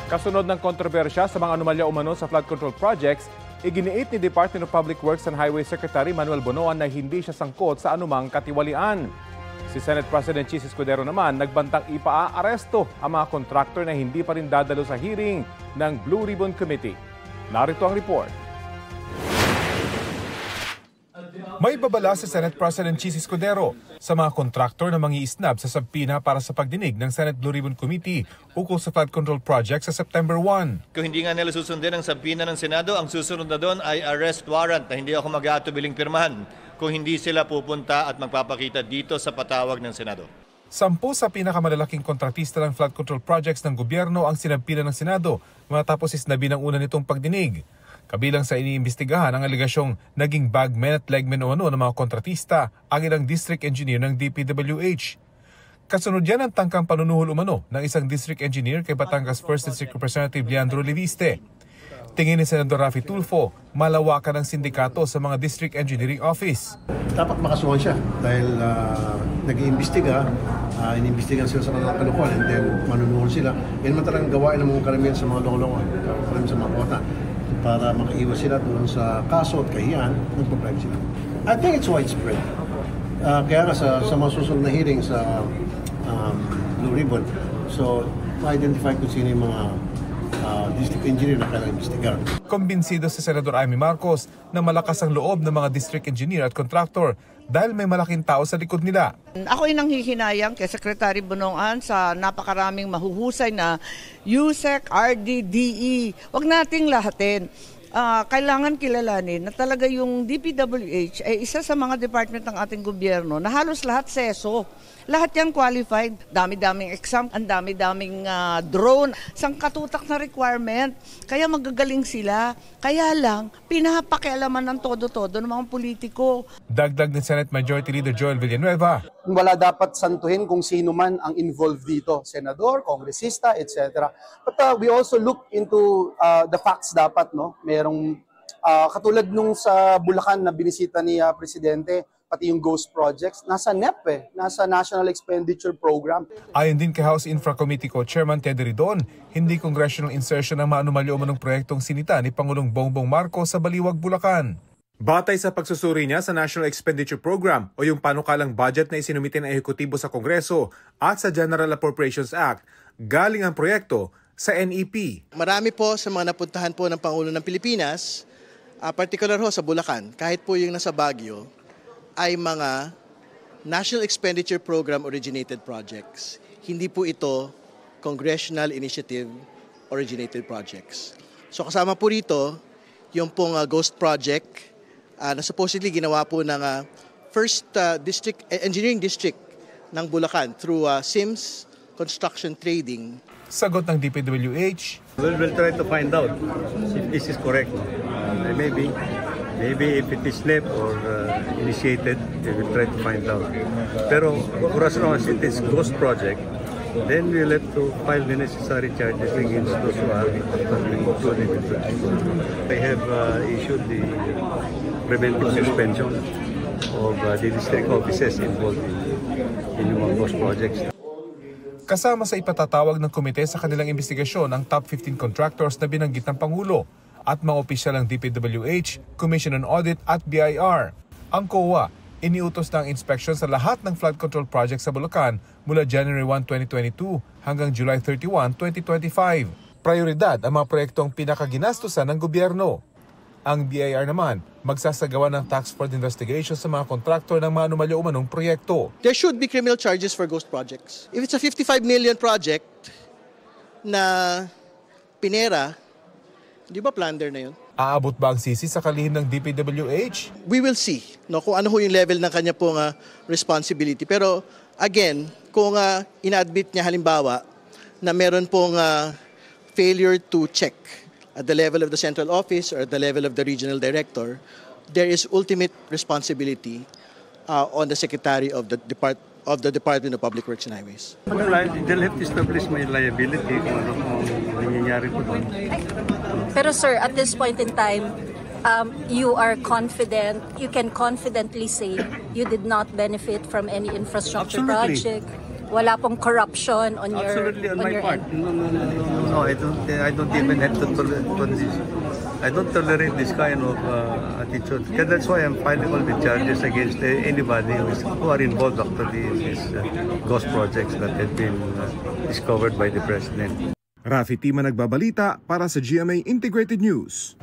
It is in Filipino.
Kasunod ng kontrobersya sa mga anomalya umano sa flood control projects, iginiit ni Department of Public Works and Highway Secretary Manuel Bonoan na hindi siya sangkot sa anumang katiwalian. Si Senate President Chis Escudero naman nagbantang ipaa-aresto ang mga kontraktor na hindi pa rin dadalo sa hearing ng Blue Ribbon Committee. Narito ang report. May babala si Senate President Chis Escudero sa mga kontraktor na mangi-isnab sa sabpina para sa pagdinig ng Senate Blue Ribbon Committee ukol sa flood control project sa September 1. Kung hindi nga nila susundin ang sabpina ng Senado, ang susunod na doon ay arrest warrant na hindi ako mag-aatubiling pirmahan kung hindi sila pupunta at magpapakita dito sa patawag ng Senado. 10 sa pinakamalalaking kontratista ng flood control projects ng gobyerno ang sinabpina ng Senado matapos isnabi ng una nitong pagdinig. Kabilang sa iniimbestigahan ang aligasyong naging bagmen at legmen o ano ng mga kontratista ang ilang district engineer ng DPWH. Kasunod yan ang tangkang panunuhol umano ng isang district engineer kay Batangas 1st District Representative Leandro Leviste. Tingin ni Senador Raffy Tulfo, malawakan ang sindikato sa mga district engineering office. Dapat makasuhan siya dahil nag-iimbestiga, inimbestigan sila sa mga kalukuhan and then manunuhol sila. Yan naman talagang gawain ng mga karamihan sa mga lolongan, karamihan sa mga kota. Para makaiwas sila doon sa kaso at kahiyan, nagpa-prime sila. I think it's widespread. Kaya nga sa mga susunod na hearing sa Blue Ribbon, so ma-identify kung sino yung mga district engineer na kailangan imbestigar. Kumbinsido si Senador Amy Marcos na malakas ang loob ng mga district engineer at contractor dahil may malaking tao sa likod nila. Ako ay nanghihinayang kay Secretary Bonoan sa napakaraming mahuhusay na USEC, RD, DE. Huwag nating lahatin. Kailangan kilalanin na talaga yung DPWH ay isa sa mga department ng ating gobyerno na halos lahat seso. Lahat yan qualified. Dami-daming exam, ang dami-daming drone, sangkatutak na requirement. Kaya magagaling sila. Kaya lang, pinapakialaman ng todo-todo ng mga politiko. Dagdag ni Senate Majority Leader Joel Villanueva. Wala dapat santuhin kung sino man ang involved dito. Senador, kongresista, etc. But we also look into the facts dapat. No? Merong katulad nung sa Bulacan na binisita ni Presidente, pati yung ghost projects, nasa NEP nasa National Expenditure Program. Ayon din kay House Infra Committee Co-Chairman Ted Ridon, hindi congressional insertion ang maanumalyo umanong proyektong sinita ni Pangulong Bongbong Marcos sa Baliwag, Bulacan. Batay sa pagsusuri niya sa National Expenditure Program o yung panukalang budget na isinumite ng ehekutibo sa Kongreso at sa General Appropriations Act, galing ang proyekto sa NEP. Marami po sa mga napuntahan po ng Pangulo ng Pilipinas, particular ho sa Bulacan, kahit po yung nasa Baguio, ay mga National Expenditure Program originated projects. Hindi po ito Congressional Initiative originated projects. So kasama po rito yung pong Ghost Project na supposedly ginawa po ng First Engineering District ng Bulacan through Sims Construction Trading. Sagot ng DPWH. We'll try to find out if this is correct. Maybe if it is NEP or initiated, we will try to find out. Pero for as long as it is ghost project, then we will have to file the necessary charges against those who are included in it. They have issued the preventive suspension of the district offices involved in yung ghost projects. Kasama sa ipatatawag ng komite sa kanilang investigasyon ang top 15 contractors na binanggit ng Pangulo at mga opisyal ng DPWH, Commission on Audit at BIR. Ang COA, iniutos na ang inspection sa lahat ng flood control projects sa Bulacan mula January 1, 2022 hanggang July 31, 2025. Prioridad ang mga proyektong pinakaginastusan ng gobyerno. Ang BIR naman, magsasagawa ng tax fraud investigation sa mga kontraktor ng mga anomalya umanong proyekto. There should be criminal charges for ghost projects. If it's a 55 million project na pinera, di ba plunder na yun? Aabot ba ang sisi sa kalihim ng DPWH? We will see kung ano ho yung level ng kanya pong responsibility. Pero again, kung ina-admit niya halimbawa na meron pong failure to check at the level of the central office or at the level of the regional director, there is ultimate responsibility on the Secretary of the Department of Public Works and Highways. They'll have to establish my liability kung ano nangyayari po doon. Pero sir, at this point in time, you are confident, you can confidently say you did not benefit from any infrastructure project? wala pong corruption on Absolutely, on my your part. end? No, I don't even have to tolerate this. I don't tolerate this kind of attitude. That's why I'm filing all the charges against anybody who are involved actually in these ghost projects that have been discovered by the President. Rafi Tima nagbabalita para sa GMA Integrated News.